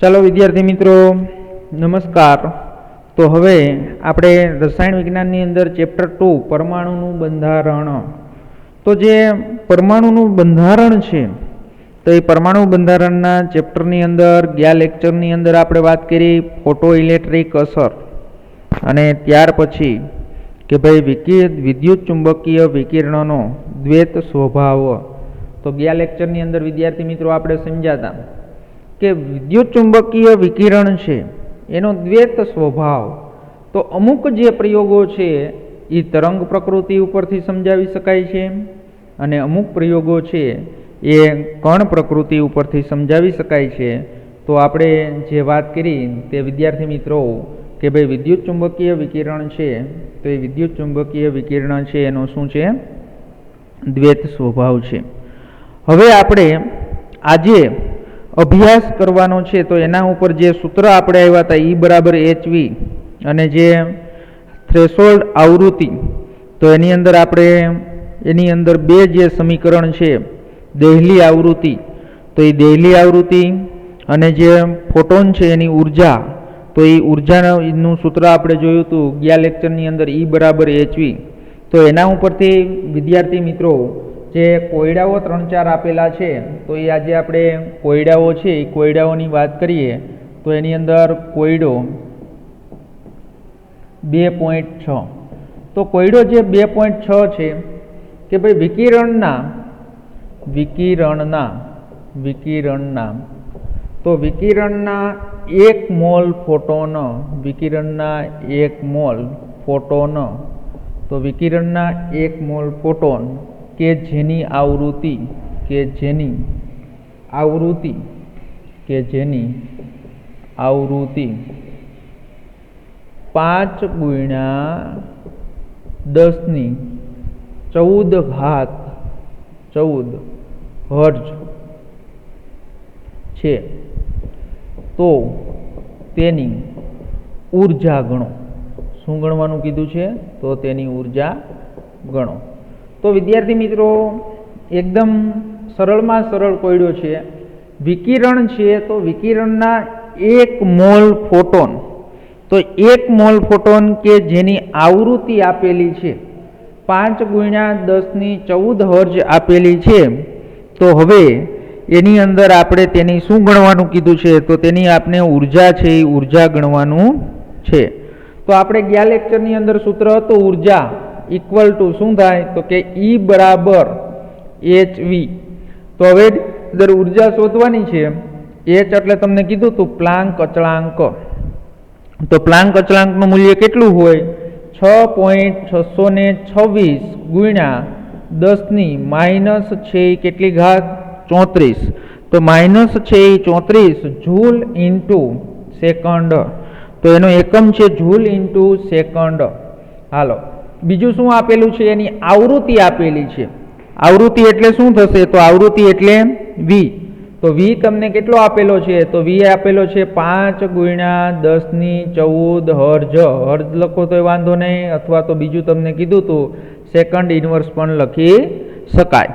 ચાલો વિદ્યાર્થી મિત્રો નમસ્કાર। તો હવે આપણે રસાયણ વિજ્ઞાનની અંદર ચેપ્ટર 2 પરમાણુનું બંધારણ, તો જે પરમાણુનું બંધારણ છે તો એ પરમાણુ બંધારણના ચેપ્ટરની અંદર ગયા લેક્ચરની અંદર આપણે વાત કરી ફોટો ઇલેક્ટ્રિક અસર, અને ત્યાર પછી કે ભાઈ વિદ્યુત ચુંબકીય વિકિરણનો દ્વૈત સ્વભાવ। તો ગયા લેક્ચરની અંદર વિદ્યાર્થી મિત્રો આપણે સમજાતા કે વિદ્યુત ચુંબકીય વિકિરણ છે એનો દ્વૈત સ્વભાવ, તો અમુક જે પ્રયોગો છે એ તરંગ પ્રકૃતિ ઉપરથી સમજાવી શકાય છે અને અમુક પ્રયોગો છે એ કણ પ્રકૃતિ ઉપરથી સમજાવી શકાય છે। તો આપણે જે વાત કરી તે વિદ્યાર્થી મિત્રો કે ભાઈ વિદ્યુત ચુંબકીય વિકિરણ છે તો એ વિદ્યુત ચુંબકીય વિકિરણ છે એનો શું છે, દ્વૈત સ્વભાવ છે। હવે આપણે આજે અભ્યાસ કરવાનો છે તો એના ઉપર જે સૂત્ર આપણે આવ્યા હતા E બરાબર HV અને જે થ્રેશોલ્ડ આવૃત્તિ, તો એની અંદર આપણે એની અંદર બે જે સમીકરણ છે દેહલી આવૃત્તિ, તો એ દેહલી આવૃત્તિ અને જે ફોટોન છે એની ઉર્જા, તો એ ઉર્જાનું સૂત્ર આપણે જોયું હતું ગયા લેક્ચરની અંદર E બરાબર HV। તો એના ઉપરથી વિદ્યાર્થી મિત્રો જે કોયડાઓ 3-4 આપેલા છે તો એ આજે આપણે કોયડાઓ છે એ કોયડાઓની વાત કરીએ તો એની અંદર કોયડો 2.6, તો કોયડો જે 2.6 છે કે ભાઈ વિકિરણના તો વિકિરણના 1 મોલ ફોટોન, વિકિરણના 1 મોલ ફોટોન, તો વિકિરણના 1 મોલ ફોટોન કે જેની આવૃત્તિ 5×10⁻14 હર્ટ્ઝ છે, તો તેની ઉર્જા ગણો। શું ગણવાનું કીધું છે, તો તેની ઉર્જા ગણો। તો વિદ્યાર્થી મિત્રો એકદમ સરળમાં સરળ કોયડો છે, વિકિરણ છે તો વિકિરણના 1 મોલ ફોટોન, તો 1 મોલ ફોટોન કે જેની આવૃત્તિ આપેલી છે 5×10⁻14 હર્ટ્ઝ આપેલી છે, તો હવે એની અંદર આપણે તેની શું ગણવાનું કીધું છે, તો તેની આપણે ઉર્જા છે એ ઉર્જા ગણવાનું છે। તો આપણે ગયા લેક્ચરની અંદર સૂત્ર હતું ઉર્જા ઇક્વલ ટુ શું થાય, તો કે E બરાબર HV। તો હવે દર ઉર્જા શોધવાની છે, H એટલે તમને કીધું હતું પ્લાન્ક અચળાંક, તો પ્લાન્ક અચળાંકનું મૂલ્ય કેટલું હોય, 6.626 ગુણ્યા 10⁻⁻છે કેટલી ઘાત 34, તો માઇનસ છે એ 34 જૂલ ઇન્ટુ સેકન્ડ, તો એનો એકમ છે જૂલ ઇન્ટુ સેકન્ડ। હાલો બીજું શું આપેલું છે, એની આવૃત્તિ આપેલી છે, આવૃત્તિ એટલે શું થશે, તો આવૃત્તિ એટલે V, તો V તમને કેટલો આપેલો છે, તો V આપેલો છે 5×10⁻14 હર્ટ્ઝ, હર્ટ્ઝ લખો તો વાંધો નહીં, અથવા તો બીજું તમને કીધું હતું સેકન્ડ ઇનવર્સ પણ લખી શકાય।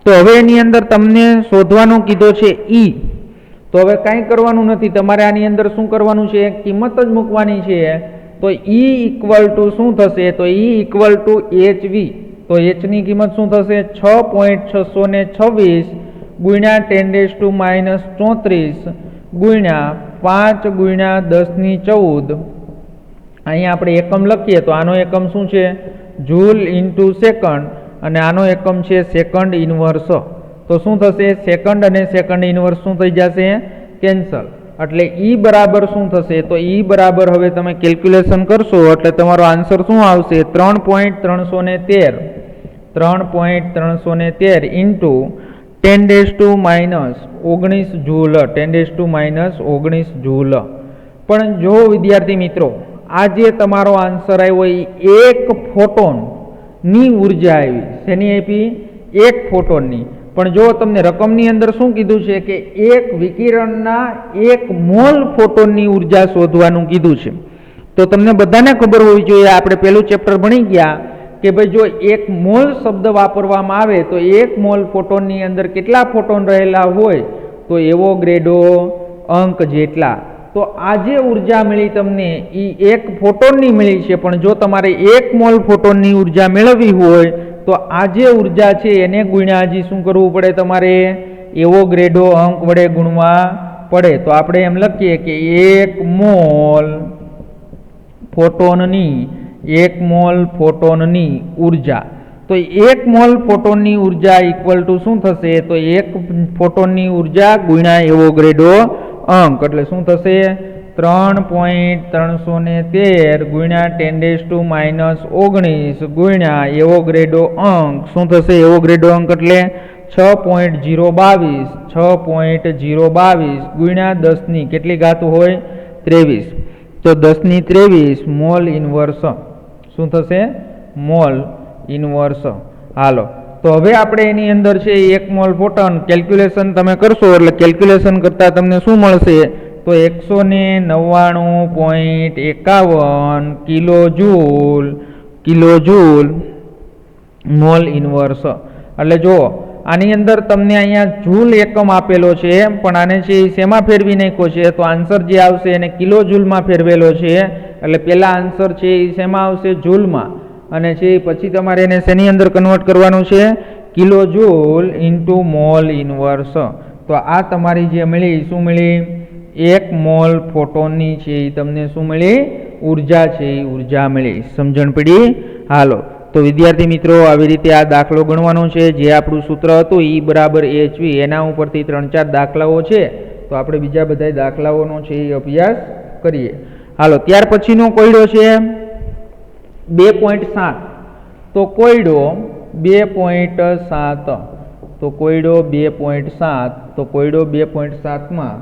તો હવે એની અંદર તમને શોધવાનું કીધો છે E, તો હવે કાંઈ કરવાનું નથી, તમારે આની અંદર શું કરવાનું છે, કિંમત જ મૂકવાની છે, તો E ઇક્વલ ટુ શું થશે, તો E ઇક્વલ ટુ HV, તો H ની કિંમત શું થશે 6.626 ગુણ્યા 10⁻34 ગુણ્યા 5×10⁻14, અહીંયા આપણે એકમ લખીએ તો આનો એકમ શું છે જૂલ ઇન્ટુ સેકન્ડ અને આનો એકમ છે સેકન્ડ ઇનવર્સ, તો શું થશે સેકન્ડ અને સેકન્ડ ઇનવર્સ શું થઈ જશે કેન્સલ, એટલે E બરાબર શું થશે, તો E બરાબર હવે તમે કેલ્ક્યુલેશન કરશો એટલે તમારો આન્સર શું આવશે 3.313 ઇન્ટુ 10⁻19 જૂલ, 10⁻19 જૂલ। પણ જો વિદ્યાર્થી મિત્રો આ જે તમારો આન્સર આવ્યો એ એક ફોટોનની ઉર્જા આવી, શેની આપી, એક ફોટોનની, પણ જો તમને રકમની અંદર શું કીધું છે કે એક વિકિરણના 1 મોલ ફોટોનની ઉર્જા શોધવાનું કીધું છે, તો તમને બધાને ખબર હોવી જોઈએ, આપણે પહેલું ચેપ્ટર ભણી ગયા કે ભાઈ જો 1 મોલ શબ્દ વાપરવામાં આવે તો 1 મોલ ફોટોનની અંદર કેટલા ફોટોન રહેલા હોય, તો એવોગ્રેડો અંક જેટલા. તો આ જે ઉર્જા મળી તમને એ 1 ફોટોનની મળી છે, પણ જો તમારે 1 મોલ ફોટોનની ઉર્જા મેળવવી હોય તો આ જે ઉર્જા છે એને ગુણ્યા હજી શું કરવું પડે, તમારે એવોગ્રેડો અંક વડે ગુણવા પડે. તો આપણે એમ લખીએ કે 1 મોલ ફોટોનની ઉર્જા. તો 1 મોલ ફોટોનની ઉર્જા ઇક્વલ ટુ શું થશે, તો 1 ફોટોનની ઉર્જા ગુણ્યા એવોગ્રેડો અંક, એટલે શું થશે 3.313 ગુણ્યા 10⁻19 ગુણ્યા એવોગ્રેડો અંક. શું થશે એવોગ્રેડો અંક એટલે 6.022 ગુણ્યા 10ની કેટલી ઘાત હોય 23. તો 10⁻23 મોલ ઇન્વર્સ. શું થશે મોલ ઇન્વર્સ. હાલો, તો હવે આપણે એની અંદર છે 1 મોલ ફોટોન કેલ્ક્યુલેશન તમે કરશો એટલે કેલ્ક્યુલેશન કરતાં તમને શું મળશે, તો 199.51 કિલોજૂલ મોલ ઇન્વર્સ. એટલે જો આની અંદર તમને અહીંયા જૂલ એકમ આપેલો છે, પણ આને છે શેમાં ફેરવી નાખ્યો છે, તો આન્સર જે આવશે એને કિલો જૂલમાં ફેરવેલો છે. એટલે પહેલા આન્સર છે એ શેમાં આવશે જૂલમાં, અને છે પછી તમારે એને શેની અંદર કન્વર્ટ કરવાનું છે kilo joule into mall inverse. તો આ તમારી જે મળી શું મળી 1 મોલ ફોટોનની છે એ તમને શું મળી ઉર્જા છે એ ઉર્જા મળી. સમજણ પડી? હાલો, તો વિદ્યાર્થી મિત્રો આવી રીતે આ દાખલો ગણવાનો છે. જે આપણું સૂત્ર હતું E બરાબર HV, એના ઉપરથી 3-4 દાખલાઓ છે, તો આપણે બીજા બધા દાખલાઓનો છે એ અભ્યાસ કરીએ. હાલો, ત્યાર પછીનો કોયડો છે 2.7. તો કોયડો 2.7 તો કોયડો 2.7 તો કોયડો 2.7માં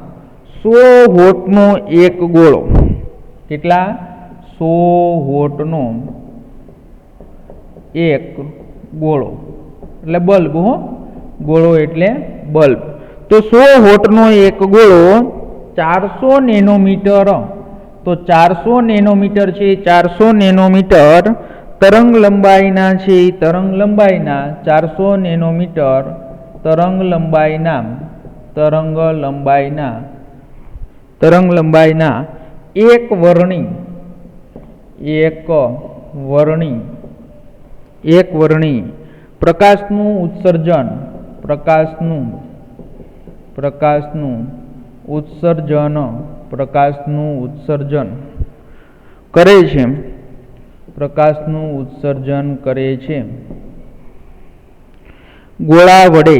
100 વોટનો એક ગોળો. કેટલા? 100 વોટનો એક ગોળો એટલે બલ્બ. ગોળો એટલે બલ્બ. તો 100 વોટનો એક ગોળો 400 નેનોમીટર. તો 400 નેનોમીટર છે, 400 નેનોમીટર તરંગ લંબાઈના છે, તરંગ લંબાઈના 400 નેનોમીટર તરંગ લંબાઈના એક વર્ણી પ્રકાશનું ઉત્સર્જન કરે છે. ગોળા વડે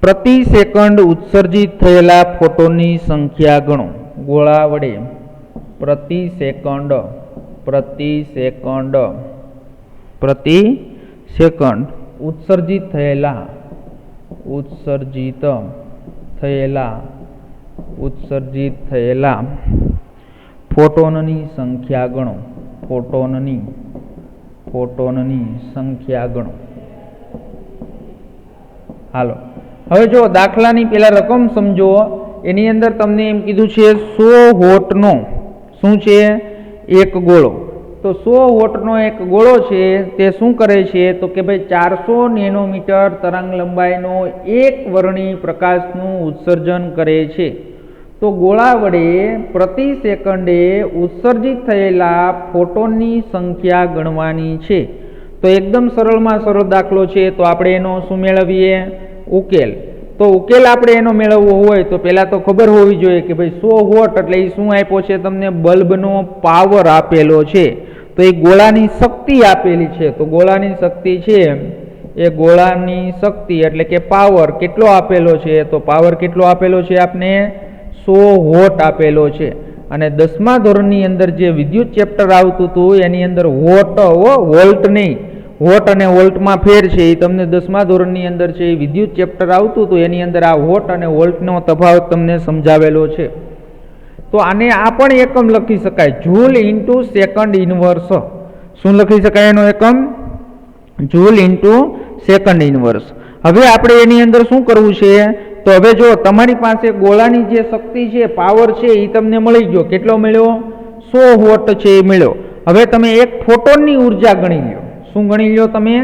પ્રતિ સેકન્ડ ઉત્સર્જિત થયેલા ફોટોનની સંખ્યા ગણો. ગોળા વડે પ્રતિ સેકન્ડ ઉત્સર્જિત થયેલા ફોટોનની સંખ્યા ગણો. ફોટોનની સંખ્યા ગણો. હાલો, હવે જો દાખલાની પેલા રકમ સમજો. એની અંદર તમને એમ કીધું છે 100 વોટનો શું છે એક ગોળો. તો 100 વોટનો એક ગોળો છે તે શું કરે છે, તો કે ભાઈ 400 નેનોમીટર તરંગ લંબાઈનો એક વર્ણી પ્રકાશનું ઉત્સર્જન કરે છે. તો ગોળા વડે પ્રતિ સેકન્ડે ઉત્સર્જિત થયેલા ફોટોનની સંખ્યા ગણવાની છે. તો એકદમ સરળમાં સરળ દાખલો છે. તો આપણે એનો શું મેળવીએ ઉકેલ. તો ઉકેલ આપણે એનો મેળવવો હોય તો પહેલાં તો ખબર હોવી જોઈએ કે ભાઈ 100 વોટ એટલે એ શું આપ્યો છે તમને, બલ્બનો પાવર આપેલો છે. તો એ ગોળાની શક્તિ આપેલી છે. તો ગોળાની શક્તિ છે એ ગોળાની શક્તિ એટલે કે પાવર કેટલો આપેલો છે, તો પાવર કેટલો આપેલો છે આપને 100 વોટ આપેલો છે. અને 10મા ધોરણની અંદર જે વિદ્યુત ચેપ્ટર આવતું હતું એની અંદર વોલ્ટ નહીં, વોટ અને વોલ્ટમાં ફેર છે એ તમને 10મા ધોરણની અંદર છે એ વિદ્યુત ચેપ્ટર આવતું હતું એની અંદર આ વોટ અને વોલ્ટનો તફાવત તમને સમજાવેલો છે. તો આને આ પણ એકમ લખી શકાય જૂલ ઇન્ટુ સેકન્ડ ઇન્વર્સ. શું લખી શકાય એનો એકમ? Joule into second inverse. હવે આપણે એની અંદર શું કરવું છે, તો હવે જો તમારી પાસે ગોળાની જે શક્તિ છે, પાવર છે એ તમને મળી ગયો. કેટલો મળ્યો? 100 વોટ છે એ મળ્યો. હવે તમે એક ફોટોનની ઉર્જા ગણી લો. શું ગણી લો તમે?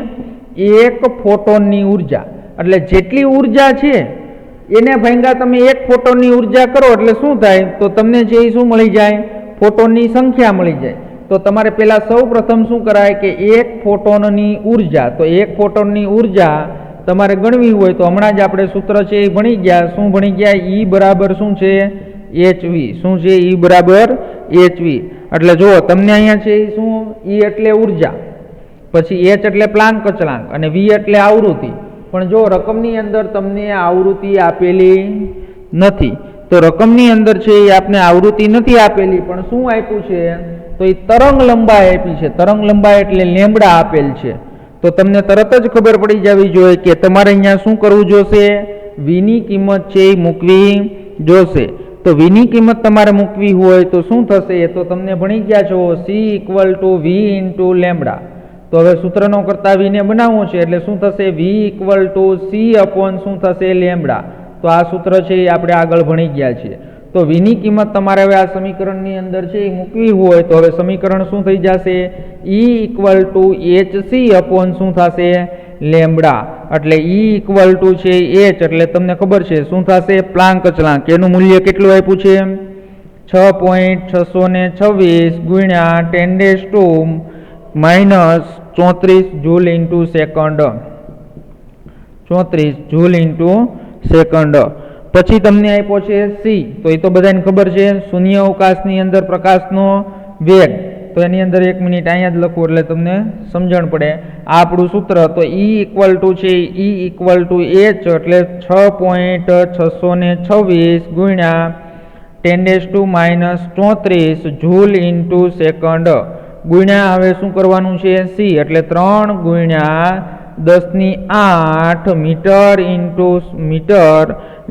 એક ફોટોનની ઉર્જા, એટલે જેટલી ઉર્જા છે એને ભાંગ્યા તમે એક ફોટોનની ઉર્જા કરો એટલે શું થાય, તો તમને છે એ શું મળી જાય, ફોટોનની સંખ્યા મળી જાય. તો તમારે પહેલાં સૌ પ્રથમ શું કરાય કે એક ફોટોનની ઉર્જા, તો એક ફોટોનની ઉર્જા તમારે ગણવી હોય તો હમણાં જ આપણે સૂત્ર છે એ ભણી ગયા. શું ભણી ગયા? ઈ બરાબર શું છે? એચવી. શું છે? ઈ બરાબર એચવી. એટલે જુઓ તમને અહીંયા છે એ શું, ઈ એટલે ઉર્જા, પછી એચ એટલે પ્લાન્ક અચળાંક અને વી એટલે આવૃત્તિ. પણ જો રકમની અંદર તમને આવૃત્તિ આપેલી નથી, તો રકમની અંદર છે એ આપને આવૃત્તિ નથી આપેલી, પણ શું આપ્યું છે, તો એ તરંગ લંબાઈ આપી છે. તરંગ લંબાઈ એટલે લેમ્બડા આપેલ છે. તો તમને તરત જ ખબર પડી જવી જોઈએ કે તમારે અહીંયા શું કરવું જોશે, વીની કિંમત છે એ મૂકવી જોશે. તો વીની કિંમત તમારે મૂકવી હોય તો શું થશે, તો તમને ભણી ગયા છો C equal to V into lambda. તો હવે સૂત્રનો કરતા વીને બનાવવો છે એટલે શું થશે, વી ઇક્વલ ટુ સી અપોન શું થશે, લેમ્બડા. તો આ સૂત્ર છે એ આપણે આગળ ભણી ગયા છીએ. તો વીની કિંમત તમારે હવે આ સમીકરણની અંદર છે એ મૂકવી હોય તો હવે સમીકરણ શું થઈ જશે, E equal to H C upon શું થશે, લેમ્બડા. એટલે ઈ ઇક્વલ ટુ છે એચ એટલે તમને ખબર છે શું થશે, પ્લાન્ક અચળાંક. એનું મૂલ્ય કેટલું આપ્યું છે, 6.626 ગુણ્યા 10⁻⁻34 joule into second. 34 joule into second. પછી તમને આપ્યો છે સી, તો એ તો બધાને ખબર છે, શૂન્ય અવકાશની અંદર પ્રકાશનો વેગ. તો એની અંદર 1 મિનિટ અહીંયા જ લખું એટલે તમને સમજણ પડે. આ આપણું સૂત્ર. તો ઈ ઇક્વલ ટુ છે ઈ ઇક્વલ ટુ એચ એટલે 6.626 ગુણ્યા 10⁻⁻34 જૂલ ઇન્ટુ સેકન્ડ ગુણ્યા હવે શું કરવાનું છે, સી એટલે 3 ગુણ્યા 10⁸ meter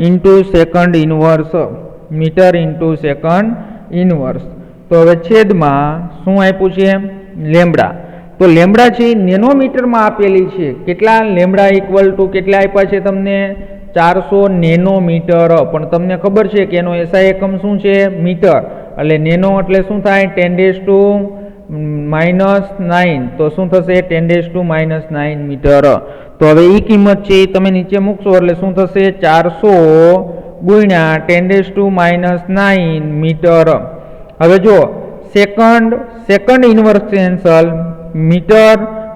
into second inverse. Meter into second inverse. તો હવે છેદમાં શું આપ્યું છે, લેમ્બડા. તો લેમ્બડા છે નેનોમીટરમાં આપેલી છે. કેટલા લેમ્બડા ઇક્વલ ટુ કેટલા આપ્યા છે તમને, 400 નેનોમીટર. પણ તમને ખબર છે કે એનો એસઆઈ એકમ શું છે, મીટર. એટલે નેનો એટલે શું થાય, 10⁻⁹ તો શું થશે, 10⁻⁹ મીટર. તો હવે એ કિંમત છે એ તમે નીચે મૂકશો એટલે શું થશે, 400 ગુણ્યા 10⁻⁹ મીટર. હવે જો second inverse cancel,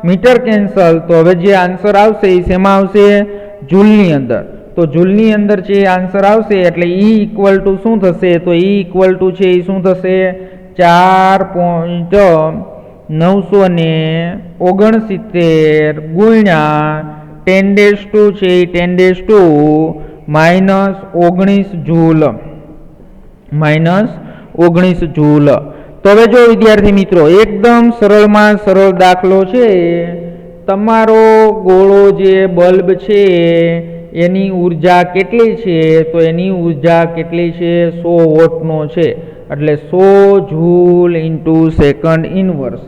meter cancel. તો હવે જે આન્સર આવશે એ શેમાં આવશે, જૂલની અંદર. તો જૂલની અંદર જે આન્સર આવશે એટલે ઈ ઇક્વલ ટુ શું થશે, તો ઈ ઇક્વલ ટુ છે એ શું થશે, 4.969 ગુણ્યા 10⁻⁻19 જૂલ. -19 જૂલ. તો હવે જો વિદ્યાર્થી મિત્રો, એકદમ સરળમાં સરળ દાખલો છે. તમારો ગોળો જે બલ્બ છે એની ઉર્જા કેટલી છે, તો એની ઉર્જા કેટલી છે, 100 વોટનો છે. એટલે 100 જૂલ ઇન્ટુ સેકન્ડ ઇનવર્સ.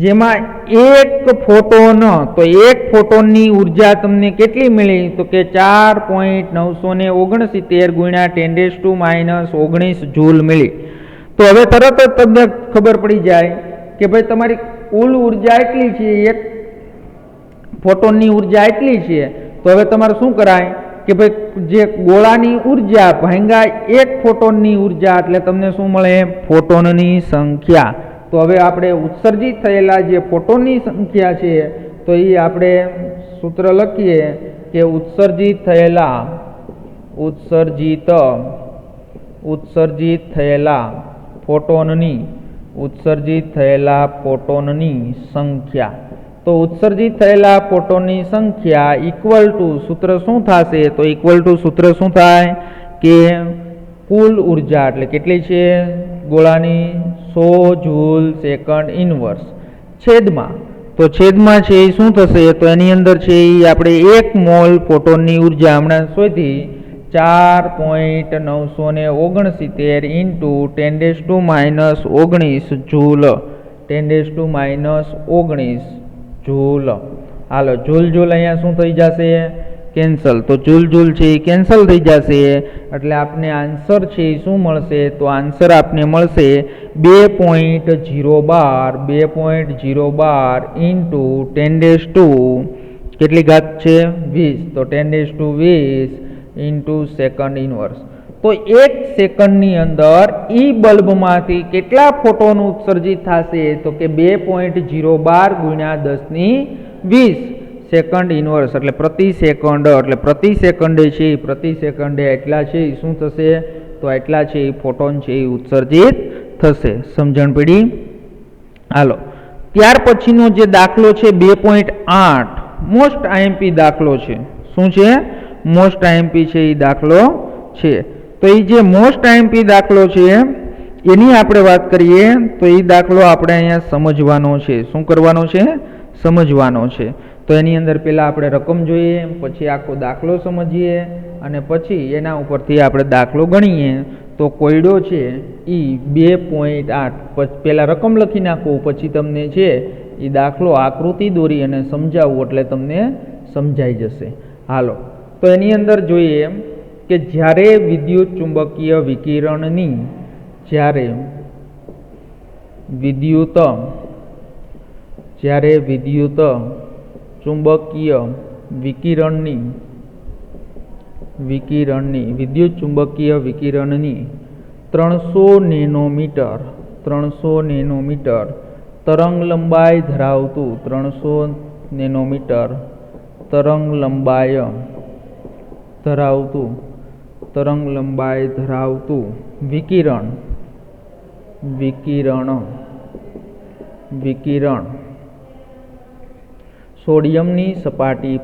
જેમાં એક ફોટોન, તો એક ફોટોનની ઉર્જા તમને કેટલી મળી, તો કે 4.969 ગુણ્યા 10⁻⁻19 જૂલ મળી. તો હવે તરત જ તમને ખબર પડી જાય કે ભાઈ તમારી કુલ ઉર્જા એટલી છે, એક ફોટોનની ઉર્જા એટલી છે. તો હવે તમારે શું કરાય કે ભાઈ જે ગોળાની ઉર્જા ભાંગ્યા એક ફોટોનની ઉર્જા એટલે તમને શું મળે, ફોટોનની સંખ્યા. તો હવે આપણે ઉત્સર્જિત થયેલા જે ફોટોનની સંખ્યા છે તો એ આપણે સૂત્ર લખીએ કે ઉત્સર્જિત થયેલા ફોટોનની સંખ્યા. તો ઉત્સર્જિત થયેલા ફોટોનની સંખ્યા ઇક્વલ ટુ સૂત્ર શું થશે, તો ઇક્વલ ટુ સૂત્ર શું થાય કે કુલ ઉર્જા એટલે કેટલી છે ગોળાની, 100 જૂલ સેકન્ડ ઇનવર્સ છેદમાં. તો છેદમાં છે એ શું થશે, તો એની અંદર છે એ આપણે 1 મોલ ફોટોનની ઉર્જા હમણાં શોધી 4.969 ઇન્ટુ 10⁻⁻19 જૂલ. 10⁻⁻19 જૂલ. હાલો, જૂલ અહીંયા શું થઈ જશે, કેન્સલ. તો જૂલ છે એ કેન્સલ થઈ જશે એટલે આપને આન્સર છે એ શું મળશે, તો આન્સર આપને મળશે 2.012 ઇન્ટુ 10⁻⁻19 કેટલી ઘાત છે 20, તો 10⁻20 ઇન્ટુ સેકન્ડ ઇનવર્સ. તો 1 સેકન્ડની અંદર ઈ બલ્બમાંથી કેટલા ફોટોન ઉત્સર્જિત થશે? તો કે 2.012 ગુણ્યા 10⁻20 સેકન્ડ ઇનવર્સ, એટલે પ્રતિ સેકન્ડ, એટલે પ્રતિ સેકન્ડે છે, પ્રતિ સેકન્ડે એટલા છે, શું થશે? તો એટલા છે ફોટોન છે એ ઉત્સર્જિત થશે. સમજણ પડી? હાલો, ત્યાર પછીનો જે દાખલો છે 2.8 મોસ્ટ આઈએમપી દાખલો છે. શું છે? મોસ્ટ આઈએમપી છે એ દાખલો છે. તો એ જે મોસ્ટ આઈએમપી દાખલો છે એની આપણે વાત કરીએ તો એ દાખલો આપણે અહીંયા સમજવાનો છે. શું કરવાનો છે? સમજવાનો છે. તો એની અંદર પહેલાં આપણે રકમ જોઈએ, પછી આખો દાખલો સમજીએ અને પછી એના ઉપરથી આપણે દાખલો ગણીએ. તો કોયડો છે એ 2.8 પહેલાં રકમ લખી નાખવું, પછી તમને છે એ દાખલો આકૃતિ દોરી અને સમજાવવું એટલે તમને સમજાઈ જશે. હાલો, તો એની અંદર જોઈએ કે જ્યારે વિદ્યુત ચુંબકીય વિકિરણની વિદ્યુત ચુંબકીય વિકિરણની વિદ્યુત ચુંબકીય વિકિરણની 300 નેનોમીટર તરંગ લંબાઈ ધરાવતું 300 નેનોમીટર તરંગ લંબાઈ ધરાવતું વિકિરણ સોડિયમની સપાટી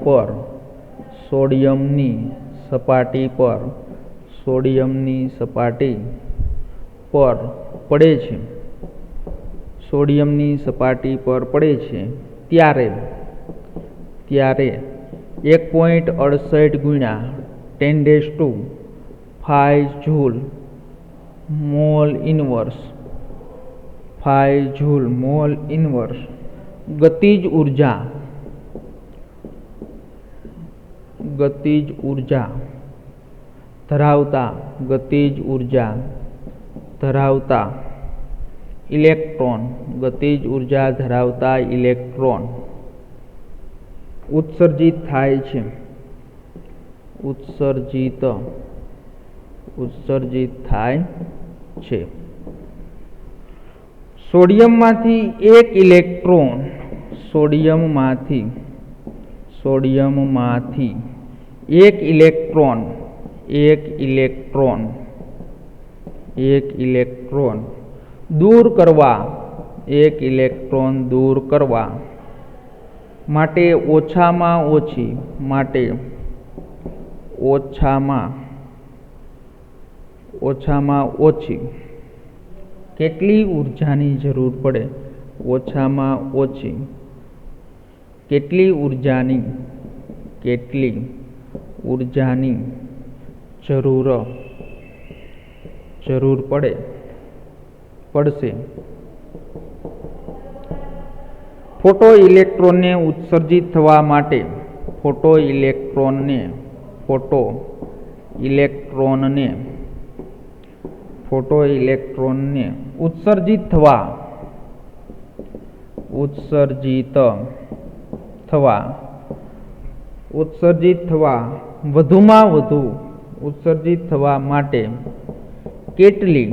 પર પડે છે ત્યારે 1.68 ગુણ્યા 10⁵ જૂલ મોલ ઇનવર્સ ગતિજ ઉર્જા ધરાવતા ઇલેક્ટ્રોન ઉત્સર્જિત થાય છે. સોડિયમમાંથી એક ઇલેક્ટ્રોન દૂર કરવા માટે ઓછામાં ઓછી કેટલી ઉર્જાની જરૂર પડે? કેટલી ઉર્જાની જરૂર પડશે? ફોટો ઇલેક્ટ્રોનને ઉત્સર્જિત થવા માટે ઉત્સર્જિત થવા માટે કેટલી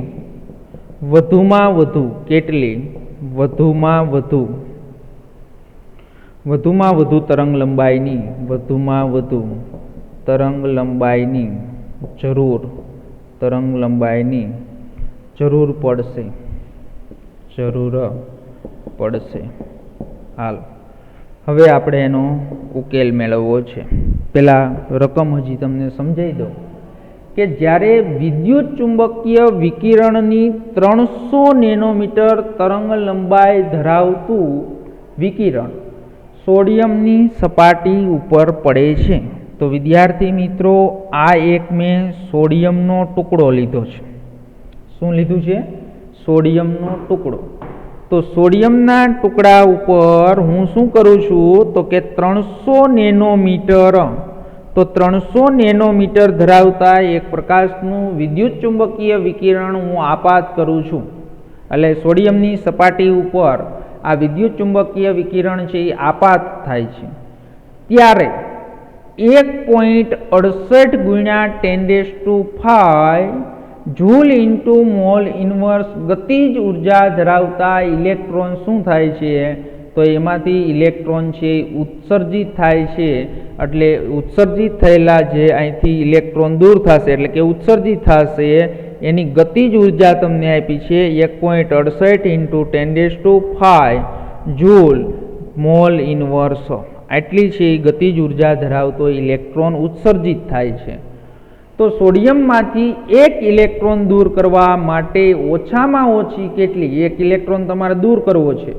તરંગ લંબાઈની જરૂર પડશે. હાલ, હવે આપણે એનો ઉકેલ મેળવવો છે. પહેલા રકમ હજી તમને સમજાવી દઉં કે જ્યારે વિદ્યુત ચુંબકીય વિકિરણની 300 નેનોમીટર તરંગ લંબાઈ ધરાવતું વિકિરણ સોડિયમની સપાટી ઉપર પડે છે. તો વિદ્યાર્થી મિત્રો, આ એક મેં સોડિયમનો ટુકડો લીધો છે. શું લીધું છે? સોડિયમનો ટુકડો. તો સોડિયમના ટુકડા ઉપર હું શું કરું છું તો કે 300 નેનોમીટર, તો 300 નેનોમીટર ધરાવતા એક પ્રકાશનું વિદ્યુત ચુંબકીય વિકિરણ હું આપાત કરું છું. એટલે સોડિયમની સપાટી ઉપર આ વિદ્યુત ચુંબકીય વિકિરણ છે એ આપાત થાય છે. ત્યારે 1.68 ગુણ્યા 10⁵ જૂલ ઇન્ટુ મોલ ઇન્વર્સ ગતિજ ઉર્જા ધરાવતા ઇલેક્ટ્રોન શું થાય છે? તો એમાંથી ઇલેક્ટ્રોન છે ઉત્સર્જિત થાય છે. એટલે ઉત્સર્જિત થયેલા જે અહીંથી ઇલેક્ટ્રોન દૂર થશે એટલે કે ઉત્સર્જિત થશે એની ગતિજ ઉર્જા તમને આપી છે 1.68 ઇન્ટુ 10⁵ જૂલ મોલ ઇન્વર્સ. આટલી છે ગતિજ ઉર્જા ધરાવતો ઇલેક્ટ્રોન ઉત્સર્જિત થાય છે. તો સોડિયમમાંથી એક ઇલેક્ટ્રોન દૂર કરવા માટે ઓછામાં ઓછી કેટલી, એક ઇલેક્ટ્રોન તમારે દૂર કરવો છે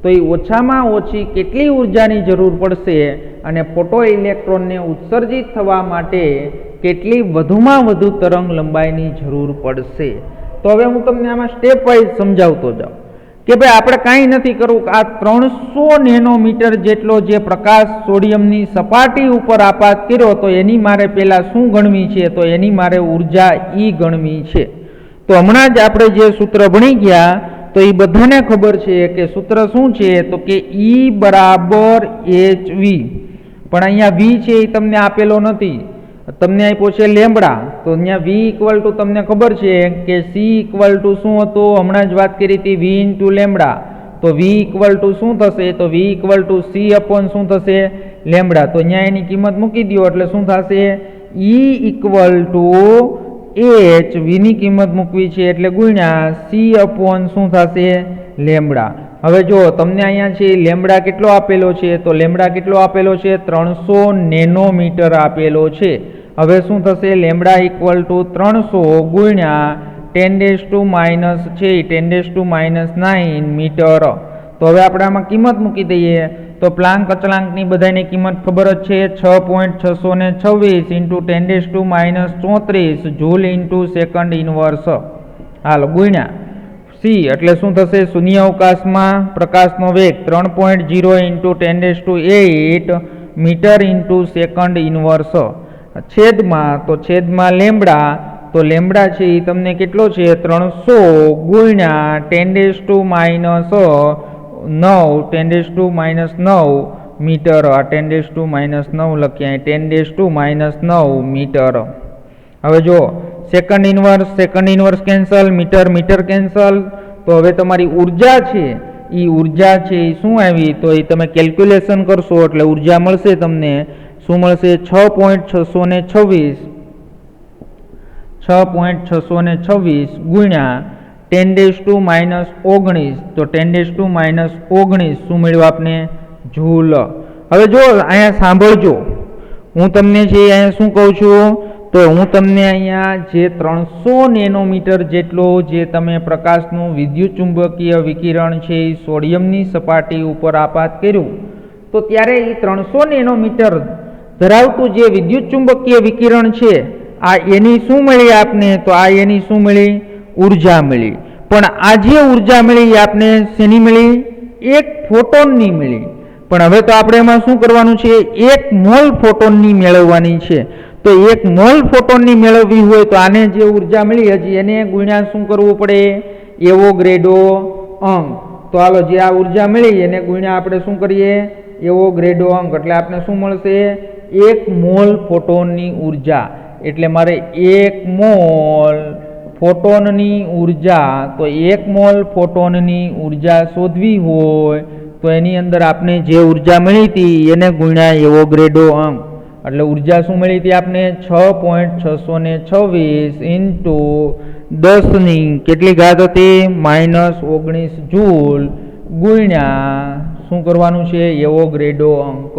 તો એ ઓછામાં ઓછી કેટલી ઉર્જાની જરૂર પડશે અને ફોટો ઇલેક્ટ્રોનને ઉત્સર્જિત થવા માટે કેટલી વધુમાં વધુ તરંગ લંબાઈની જરૂર પડશે? તો હવે હું તમને આમાં સ્ટેપ વાઇઝ સમજાવતો જાઉં કે ભાઈ આપણે કાંઈ નથી કરવું. આ 300 નેનોમીટર જેટલો જે પ્રકાશ સોડિયમની સપાટી ઉપર આપાત કર્યો તો એની મારે પહેલાં શું ગણવી છે? તો એની મારે ઉર્જા ઈ ગણવી છે. તો હમણાં જ આપણે જે સૂત્ર ભણી ગયા તો એ બધાને ખબર છે કે સૂત્ર શું છે? તો કે ઈ બરાબર hv. પણ અહીંયા v છે એ તમને આપેલો નથી, તમને આપ્યો છે લેમ્બડા. તો અહીંયા v ઇક્વલ ટુ તમને ખબર છે કે c ઇક્વલ ટુ શું હતું? હમણાં જ વાત કરી હતી v ઇન્ટુ લેમ્બડા. તો v ઇક્વલ ટુ શું થશે? તો v equal to c upon શું થશે? લેમ્બડા. તો અહીંયા એની કિંમત મૂકી દો એટલે શું થશે? e ઇક્વલ ટુ h, વીની કિંમત મૂકવી છે એટલે ગુણ્યા c અપોન શું થશે? લેમ્બડા. હવે જો તમને અહીંયા છે લેમ્બડા કેટલો આપેલો છે? તો લેમ્બડા કેટલો આપેલો છે? 300 નેનોમીટર આપેલો છે. હવે શું થશે? લેમ્બડા ઇક્વલ ટુ 300 ગુણ્યા 10⁻⁻ છે 10⁻⁹ મીટર. તો હવે આપણે આમાં કિંમત મૂકી દઈએ તો પ્લાન્ક અચળાંકની બધાની કિંમત ખબર જ છે 6.626 into 10⁻34 joule into second inverse. હાલો ગુણ્યા c એટલે શું થશે? શૂન્ય અવકાશમાં પ્રકાશનો વેગ 3.0 into 10⁸ meter into second inverse છેદમાં. તો છેદમાં લેમ્બડા. તો લેમ્બડા છે એ તમને કેટલો છે? 300 ગુણ્યા 10⁻9 મીટર. આ 10⁻9 લખ્યા 10⁻9 મીટર. હવે જો second inverse cancel, meter cancel. તો હવે તમારી ઉર્જા છે એ ઉર્જા છે એ શું આવી? તો એ તમે કેલ્ક્યુલેશન કરશો એટલે ઉર્જા મળશે તમને શું મળશે? 6.626 ગુણ્યા 10⁻⁹. તો 10⁻⁹ શું મળ્યું આપને? જૂલ. હવે જો અહીંયા સાંભળજો, હું તમને છે અહીંયા શું કહું છું? તો હું તમને અહીંયા જે 300 નેનોમીટર જેટલો જે તમે પ્રકાશનું વિદ્યુત ચુંબકીય વિકિરણ છે એ સોડિયમની સપાટી ઉપર આપાત કર્યું તો ત્યારે એ 300 નેનોમીટર ધરાવતું જે વિદ્યુત ચુંબકીય વિકિરણ છે આ એની શું મળી આપને? તો આ એની શું મળી? ઉર્જા મળી. પણ આ જે ઉર્જા મળી આપને શેની મળી? એક ફોટોનની મળી. પણ હવે તો આપણે એમાં શું કરવાનું છે? 1 મોલ ફોટોનની મેળવવાની છે. તો 1 મોલ ફોટોનની મેળવવી હોય તો આને જે ઉર્જા મળી હજી એને ગુણ્યા શું કરવું પડે? એવોગ્રેડો અંક. તો હાલો જે આ ઉર્જા મળી એને ગુણ્યા આપણે શું કરીએ? એવોગ્રેડો અંક. એટલે આપણે શું મળશે? 1 મોલ ફોટોનની ઉર્જા. એટલે મારે 1 મોલ ફોટોનની ઉર્જા, તો 1 મોલ ફોટોનની ઉર્જા શોધવી હોય તો એની અંદર આપણે જે ઉર્જા મળી હતી એને ગુણ્યા એવોગ્રેડો અંક. એટલે ઉર્જા શું મળી હતી આપને? 6.626 ઇન્ટુ 10 કેટલી ઘાત હતી? -19 જૂલ ગુણ્યા શું કરવાનું છે? એવોગ્રેડો અંક.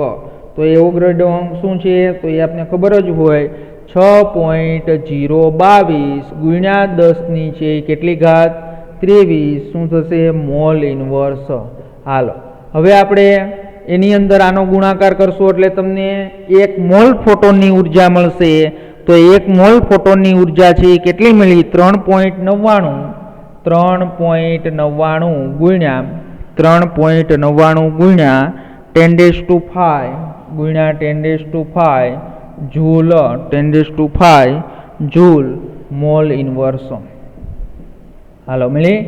તો એવોગ્રેડો અંક શું છે? તો એ આપને ખબર જ હોય 6.022 ગુણ્યા 10 છે કેટલી ઘાત? 23 શું થશે? Mall inverse. હાલો હવે આપણે એની અંદર આનો ગુણાકાર કરશો એટલે તમને 1 મોલ ફોટોનની ઉર્જા મળશે. તો 1 મોલ ફોટોનની ઉર્જા છે એ કેટલી મળી? 3.99 ગુણ્યા 10⁵ ગુણ્યા 10⁵ જૂલ, 10⁵ જૂલ મોલ ઇન્વર્સ. હાલો મળી.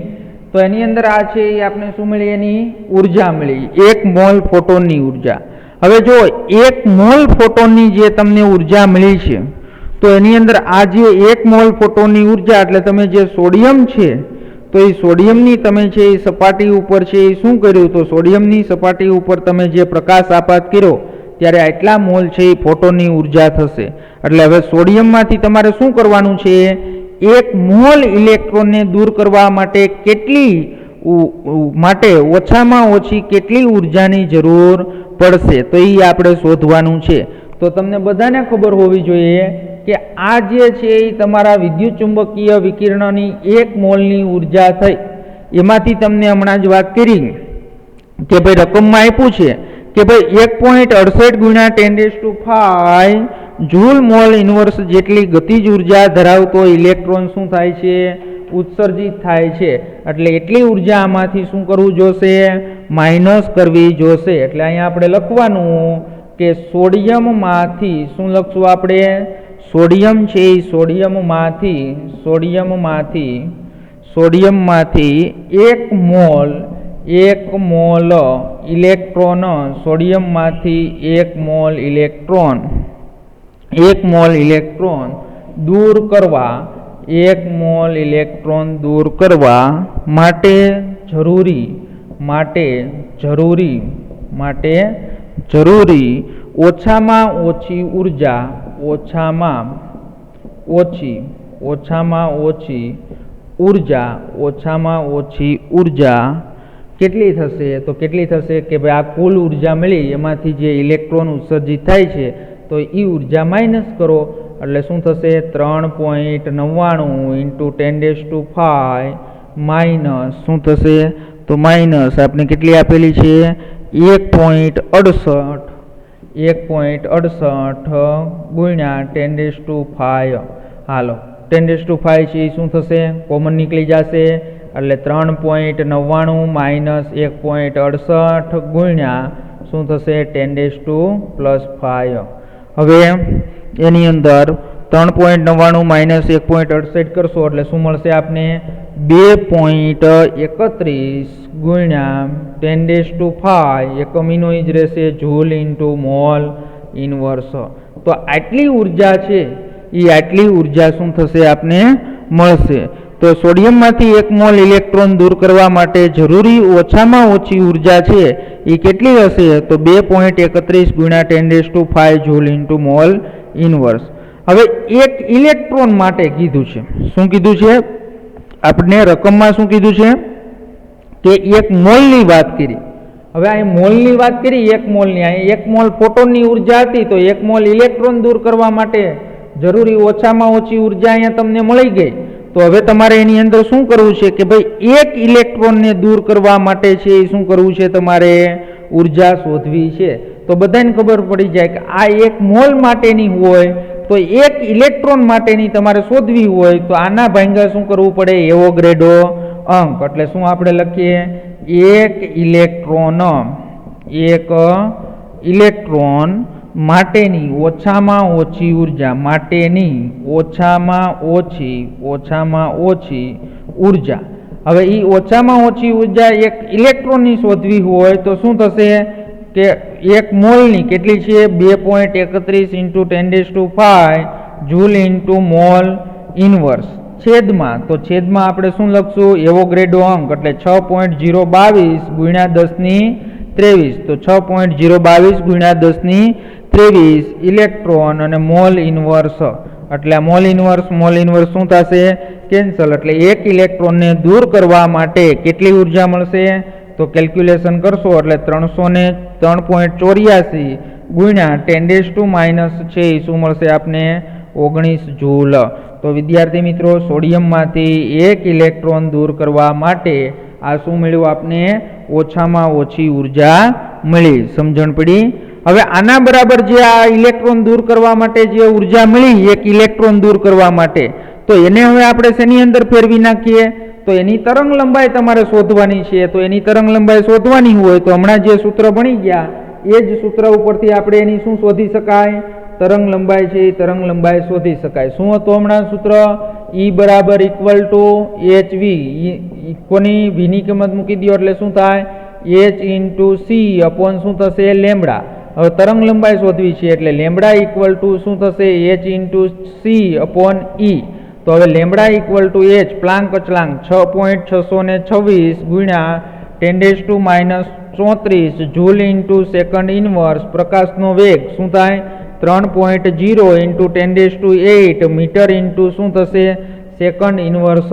તો એની અંદર આ છે એ આપણે શું મળી? એની ઉર્જા મળી 1 મોલ ફોટોનની ઉર્જા. હવે જો 1 મોલ ફોટોનની જે તમને ઉર્જા મળી છે તો એની અંદર આ જે 1 મોલ ફોટોનની ઉર્જા એટલે તમે જે સોડિયમ છે તો એ સોડિયમની તમે છે એ સપાટી ઉપર છે એ શું કર્યું તો સોડિયમની સપાટી ઉપર તમે જે પ્રકાશ આપાત કર્યો ત્યારે આટલા મોલ છે એ ફોટોનની ઉર્જા થશે। એટલે હવે સોડિયમમાંથી તમારે શું કરવાનું છે 1 મોલ ઇલેક્ટ્રોનને દૂર કરવા માટે ઓછામાં ઓછી કેટલી ઉર્જાની જરૂર પડશે તો એ આપણે શોધવાનું છે। તો તમને બધાને ખબર હોવી જોઈએ કે આ જે છે એ તમારા વિદ્યુત ચુંબકીય વિકિરણની 1 મોલની ઉર્જા થઈ એમાંથી તમને હમણાં જ વાત કરી કે ભાઈ રકમમાં આપ્યું છે કે ભાઈ 1.68 × 10⁵ જૂલ મોલ ઇન્વર્સ જેટલી ગતિજ ઉર્જા ધરાવતો ઇલેક્ટ્રોન શું થાય છે ઉત્સર્જિત થાય છે। એટલે એટલી ઉર્જા આમાંથી શું કરવું જોશે માઇનસ કરવી જોશે। એટલે અહીંયા આપણે લખવાનું કે સોડિયમમાંથી શું લખશું આપણે સોડિયમ છે એ સોડિયમમાંથી 1 મોલ ઇલેક્ટ્રોન સોડિયમમાંથી 1 મોલ ઇલેક્ટ્રોન દૂર કરવા 1 મોલ ઇલેક્ટ્રોન દૂર કરવા માટે જરૂરી ઓછામાં ઓછી ઉર્જા કેટલી થશે તો કેટલી થશે કે ભાઈ આ કુલ ઉર્જા મળી એમાંથી જે ઇલેક્ટ્રોન ઉત્સર્જિત થાય છે તો એ ઉર્જા માઇનસ કરો એટલે શું થશે 3.99 × 10⁵ માઇનસ શું થશે તો માઇનસ આપણે કેટલી આપેલી છે 1.68 × 10⁵ હાલો 10⁵ છે એ શું થશે કોમન નીકળી જશે એટલે 3.99 માઇનસ 1.68 શું થશે 10⁵ હવે એની અંદર 3.99 માઇનસ 1.68 કરશો એટલે શું મળશે આપને 2.31 × 10⁵ એકમીનો જ રહેશે જૂલ ઇન્ટુ મોલ ઇન્વર્સ। તો આટલી ઉર્જા છે એ આટલી ઉર્જા શું થશે આપને મળશે। તો સોડિયમમાંથી 1 મોલ ઇલેક્ટ્રોન દૂર કરવા માટે જરૂરી ઓછામાં ઓછી ઉર્જા છે એ કેટલી હશે તો 2.31 × 10⁵ જૂલ ઇન્ટુ મોલ ઇન્વર્સ। હવે 1 ઇલેક્ટ્રોન માટે કીધું છે શું કીધું છે આપણે રકમમાં શું કીધું છે કે 1 મોલની વાત કરી। હવે અહીં મોલની વાત કરી 1 મોલની અહીં 1 મોલ ફોટોનની ઉર્જા હતી તો 1 મોલ ઇલેક્ટ્રોન દૂર કરવા માટે જરૂરી ઓછામાં ઓછી ઉર્જા અહીંયા તમને મળી ગઈ। તો હવે તમારે એની અંદર શું કરવું છે કે ભાઈ 1 ઇલેક્ટ્રોનને દૂર કરવા માટે છે એ શું કરવું છે તમારે ઉર્જા શોધવી છે। તો બધાને ખબર પડી જાય કે આ 1 મોલ માટેની હોય તો 1 ઇલેક્ટ્રોન માટેની તમારે શોધવી હોય તો આના ભાંગા શું કરવું પડે એવોગ્રેડો અંક। એટલે શું આપણે લખીએ 1 ઇલેક્ટ્રોન માટેની ઓછામાં ઓછી ઉર્જા। હવે એ ઓછામાં ઓછી ઉર્જા 1 ઇલેક્ટ્રોનની શોધવી હોય તો શું થશે કે 1 મોલની કેટલી છે 2.31 × 10⁵ જૂલ ઇન્ટુ મોલ ઇન્વર્સ છેદમાં તો છેદમાં આપણે શું લખશું એવોગ્રેડો અંક એટલે 6.022 × 10⁻23 તો 6.022 × 10⁻23 ઇલેક્ટ્રોન અને મોલ ઇન્વર્સ એટલે મોલ ઇન્વર્સ શું થશે કેન્સલ। એટલે 1 ઇલેક્ટ્રોનને દૂર કરવા માટે કેટલી ઉર્જા મળશે તો કેલ્ક્યુલેશન કરશો એટલે 303.84 × 10⁻⁻6 શું મળશે આપને 19 જૂલ। તો વિદ્યાર્થી મિત્રો સોડિયમમાંથી 1 ઇલેક્ટ્રોન દૂર કરવા માટે આ શું મળ્યું આપને ઓછામાં ઓછી ઉર્જા મળી। સમજણ પડી। હવે આના બરાબર જે આ ઇલેક્ટ્રોન દૂર કરવા માટે જે ઉર્જા મળી 1 ઇલેક્ટ્રોન દૂર કરવા માટે તો એને હવે આપણે શેની અંદર ફેરવી નાખીએ તો એની તરંગ લંબાઈ તમારે શોધવાની છે। તો એની તરંગ લંબાઈ શોધવાની હોય તો હમણાં જે સૂત્ર ભણી ગયા એ જ સૂત્ર ઉપરથી આપણે એની શું શોધી શકાય તરંગ લંબાઈ છે એ તરંગ લંબાઈ શોધી શકાય। શું હતું હમણાં સૂત્ર E = hv કોની v ની કિંમત મૂકી દો એટલે શું થાય h × c અપોન શું થશે લેમ્બડા। હવે તરંગ લંબાઈ શોધવી છે એટલે લેમ્બડા ઇક્વલ ટુ શું થશે h ઇન્ટુ સી અપોન ઈ. તો હવે lambda equal to h Planck અચળાંક 6.626 ગુણ્યા 10⁻34 જૂલ ઇન્ટુ સેકન્ડ ઇનવર્સ પ્રકાશનો વેગ શું થાય 3.0 ઇન્ટુ 10⁸ મીટર ઇન્ટુ શું થશે સેકન્ડ ઇનવર્સ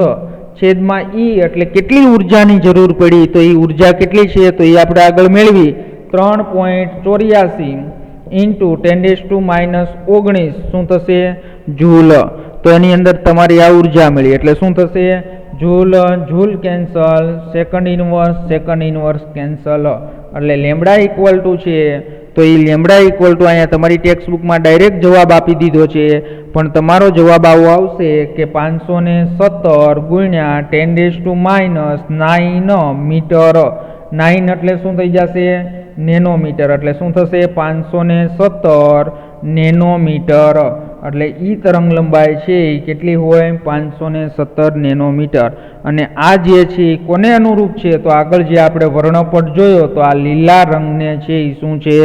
છેદમાં ઈ એટલે કેટલી ઉર્જાની જરૂર પડી તો એ ઉર્જા કેટલી છે તો એ આપણે આગળ મેળવી 3.84 ઇન્ટુ 10⁻19 શું થશે જૂલ. તો એની અંદર તમારી આ ઉર્જા મળી એટલે શું થશે joule joule cancel second inverse cancel એટલે લેમ્બડા ઇક્વલ ટુ છે તો એ લેમ્બડા ઇક્વલ ટુ અહીંયા તમારી ટેક્સ્ટ બુકમાં ડાયરેક્ટ જવાબ આપી દીધો છે પણ તમારો જવાબ આવો આવશે કે 517 ગુણ્યા 10⁻9 મીટર. 9 એટલે શું થઈ જશે નેનોમીટર એટલે શું થશે 517 નેનોમીટર એટલે ઈ તરંગ લંબાઈ છે એ કેટલી હોય 517 નેનોમીટર. અને આ જે છે એ કોને અનુરૂપ છે તો આગળ જે આપણે વર્ણપટ જોયો તો આ લીલા રંગને છે એ શું છે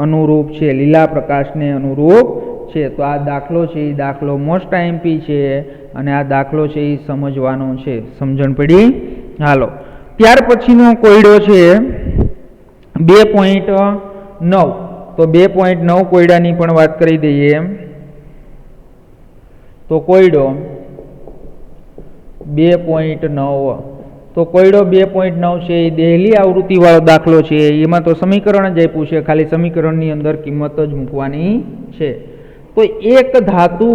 અનુરૂપ છે લીલા પ્રકાશને અનુરૂપ છે. તો આ દાખલો છે એ દાખલો મોસ્ટ આઈએમપી છે અને આ દાખલો છે એ સમજવાનો છે. સમજણ પડી? હાલો ત્યાર પછીનો કોયડો છે 2.9. તો 2.9 કોયડાની પણ વાત કરી દઈએ. તો કોયડો 2.9 તો કોયડો 2.9 છે એ દહેલી આવૃત્તિવાળો દાખલો છે. એમાં તો સમીકરણ જ આપ્યું છે ખાલી સમીકરણની અંદર કિંમત જ મૂકવાની છે. તો એક ધાતુ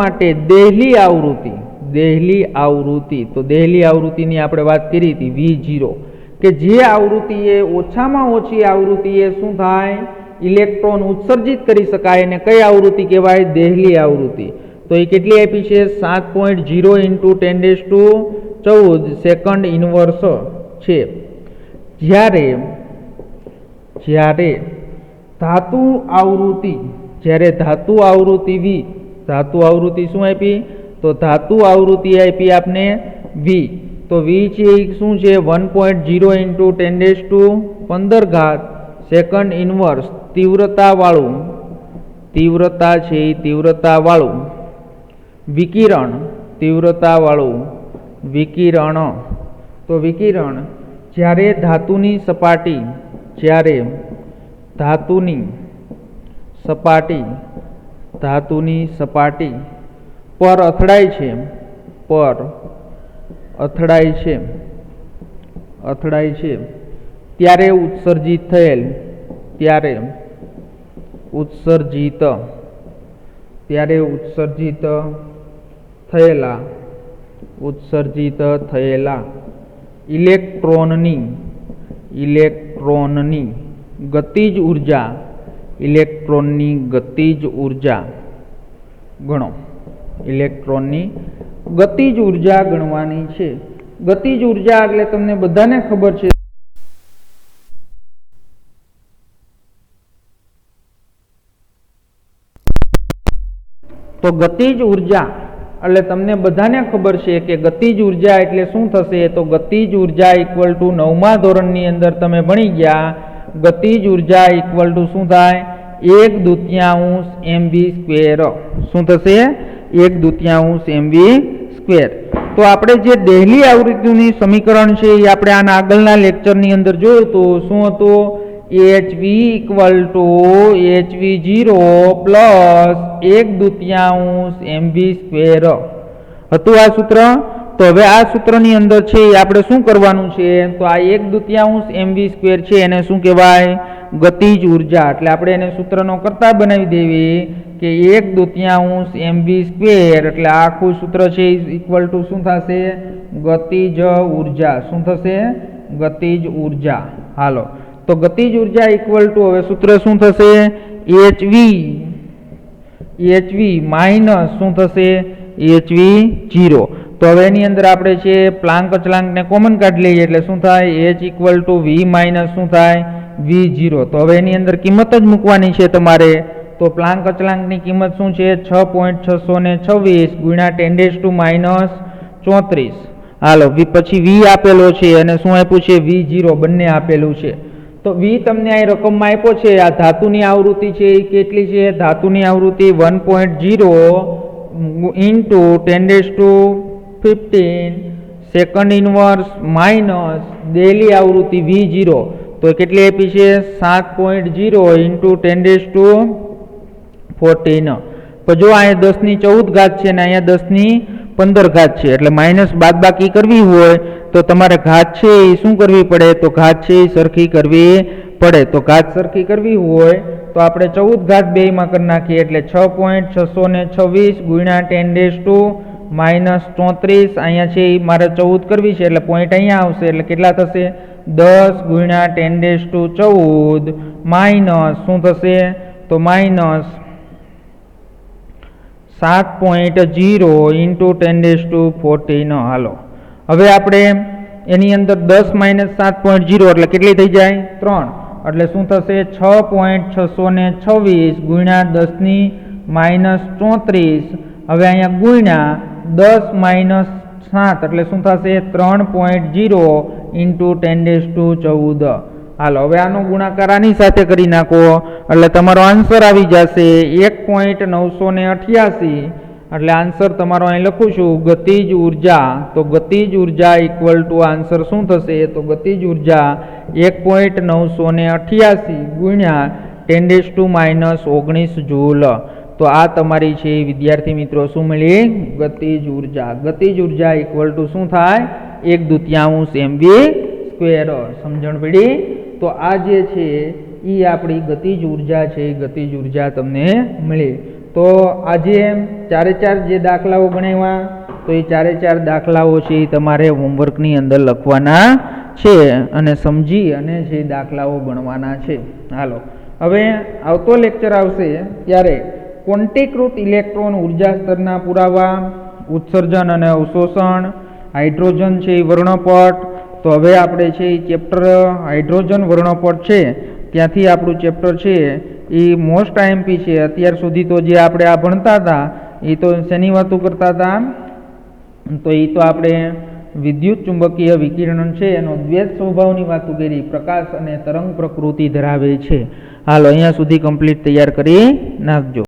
માટે દહેલી આવૃત્તિ તો દહેલી આવૃત્તિની આપણે વાત કરી હતી V0 કે જે આવૃત્તિએ ઓછામાં ઓછી આવૃત્તિએ શું થાય ઇલેક્ટ્રોન ઉત્સર્જિત કરી શકાય અને કઈ આવૃત્તિ કહેવાય દહેલી આવૃત્તિ. તો એ કેટલી આપી છે 7.0 ઇન્ટુ 10⁻14 સેકન્ડ ઇનવર્સ છે. જ્યારે ધાતુ આવૃત્તિ V ધાતુ આવૃત્તિ શું આપી તો ધાતુ આવૃત્તિ આપી આપને V. તો V છે શું છે 1.0 ઇન્ટુ 10⁻15 સેકન્ડ ઇનવર્સ તીવ્રતાવાળું વિકિરણ. તો વિકિરણ જ્યારે ધાતુની સપાટી પર અથડાય છે ત્યારે ઉત્સર્જિત થયેલા ઇલેક્ટ્રોનની ગતિજ ઉર્જા ગણો. ઇલેક્ટ્રોનની ગતિજ ઉર્જા ગણવાની છે. ગતિજ ઉર્જા એટલે તમને બધાને ખબર છે તો ગતિજ ઉર્જા એટલે તમને બધાને ખબર છે કે ગતિજ ઉર્જા એટલે શું થશે તો ગતિજ ઉર્જા ઇક્વલ ટુ 9મા ધોરણની અંદર તમે ભણી ગયા ગતિજ ઉર્જા ઇક્વલ ટુ શું થાય 1/2 mv². શું થશે 1/2 mv². તો આપણે જે દહેલી આવૃત્તિનું સમીકરણ છે એ આપણે આના આગળના લેક્ચરની અંદર જોયું તો શું હતું HV equal to HV0 plus 1/2 mv² હતું આ સૂત્ર. તો હવે આ સૂત્રની અંદર છે એ આપણે શું કરવાનું છે તો આ 1/2 mv² છે એને શું કહેવાય ગતિજ ઉર્જા. એટલે આપણે એને સૂત્રનો કરતા બનાવી દેવી કે 1/2 mv² એટલે આખું સૂત્ર છે ઇક્વલ ટુ શું થશે ગતિજ ઉર્જા. શું થશે ગતિજ ઉર્જા. હાલો તો ગતિજ ઉર્જા ઇક્વલ ટુ હવે સૂત્ર શું થશે HV માઇનસ શું થશે HV0. તો હવે એની અંદર આપણે છે પ્લાન્ક અચળાંકને કોમન કાઢી લઈએ એટલે શું થાય H equal to V minus શું થાય V0. તો હવે એની અંદર કિંમત જ મૂકવાની છે તમારે. તો પ્લાન્ક અચળાંકની કિંમત શું છે 6.626 ગુણ્યા 10⁻⁻34 હાલો પછી વી આપેલો છે અને શું આપ્યું છે V0 બંને આપેલું છે. તો વી તમને આ રકમમાં આપ્યો છે. આ ધાતુની આવૃત્તિ છે એ કેટલી છે? ધાતુની આવૃત્તિ 1.0 into 10⁻15 second inverse minus daily આવૃત્તિ V0 તો કેટલી આપી છે? 7.0 ઇન્ટુ 10⁻14. તો જો અહીંયા 10⁻14 છે અને અહીંયા 10⁻15 છે એટલે માઇનસ બાદબાકી કરવી હોય તો તમારે ઘાત છે એ શું કરવી પડે? તો ઘાત છે એ સરખી કરવી પડે. તો ઘાત સરખી કરવી હોય તો આપણે 14 ઘાત બેયમાં કરી નાખીએ એટલે 6.626 ગુણ્યા 10⁻−34. અહીંયા છે એ મારે 14 કરવી છે એટલે પોઈન્ટ અહીંયા આવશે એટલે કેટલા થશે? 10 ગુણ્યા 10⁻14 માઇનસ શું થશે? તો માઇનસ 7.0 ઇન્ટુ 10⁻14. હાલો હવે આપણે એની અંદર 10 - 7.0 એટલે કેટલી થઈ જાય? 3. એટલે શું થશે? 6.626 ગુણ્યા 10⁻−34. હવે અહીંયા ગુણ્યા 10 - 7 એટલે શું થશે? 3.0 ઇન્ટુ 10⁻14. હાલો હવે આનો ગુણાકાર આની સાથે કરી નાખો એટલે તમારો આન્સર આવી જશે 1.988. એટલે આન્સર તમારો અહીં લખું છું ગતિજ ઉર્જા. તો ગતિજ ઉર્જા ઇક્વલ ટુ આન્સર શું થશે? તો ગતિજ ઉર્જા 1.988 ગુણ્યા 10⁻−19 જૂલ. તો આ તમારી છે વિદ્યાર્થી મિત્રો શું મળી? ગતિજ ઉર્જા. ગતિજ ઉર્જા ઇક્વલ ટુ શું થાય? 1/2 mv². સમજણ પડી? તો આ જે છે એ આપણી ગતિજ ઉર્જા છે એ ગતિજ ઉર્જા તમને મળી. તો આજે 4 જે દાખલાઓ ગણાવ્યા તો એ 4 દાખલાઓ છે એ તમારે હોમવર્કની અંદર લખવાના છે અને સમજી અને જે દાખલાઓ ગણવાના છે. હાલો હવે આવતો લેક્ચર આવશે ત્યારે ક્વોન્ટીકૃત ઇલેક્ટ્રોન ઉર્જા સ્તરના પુરાવા, ઉત્સર્જન અને અવશોષણ, હાઇડ્રોજન છે એ વર્ણપટ. તો હવે આપણે છે એ ચેપ્ટર હાઇડ્રોજન વર્ણપટ છે ત્યાંથી આપણું ચેપ્ટર છે એ મોસ્ટ આઈએમપી છે. અત્યાર સુધી તો જે આપણે આ ભણતા હતા એ તો શેની વાતો કરતા હતા? તો એ તો આપણે વિદ્યુત ચુંબકીય વિકિરણ છે એનો દ્વૈત સ્વભાવની વાતો કરી. પ્રકાશ અને તરંગ પ્રકૃતિ ધરાવે છે. હાલો અહીંયા સુધી કમ્પ્લીટ તૈયાર કરી નાખજો.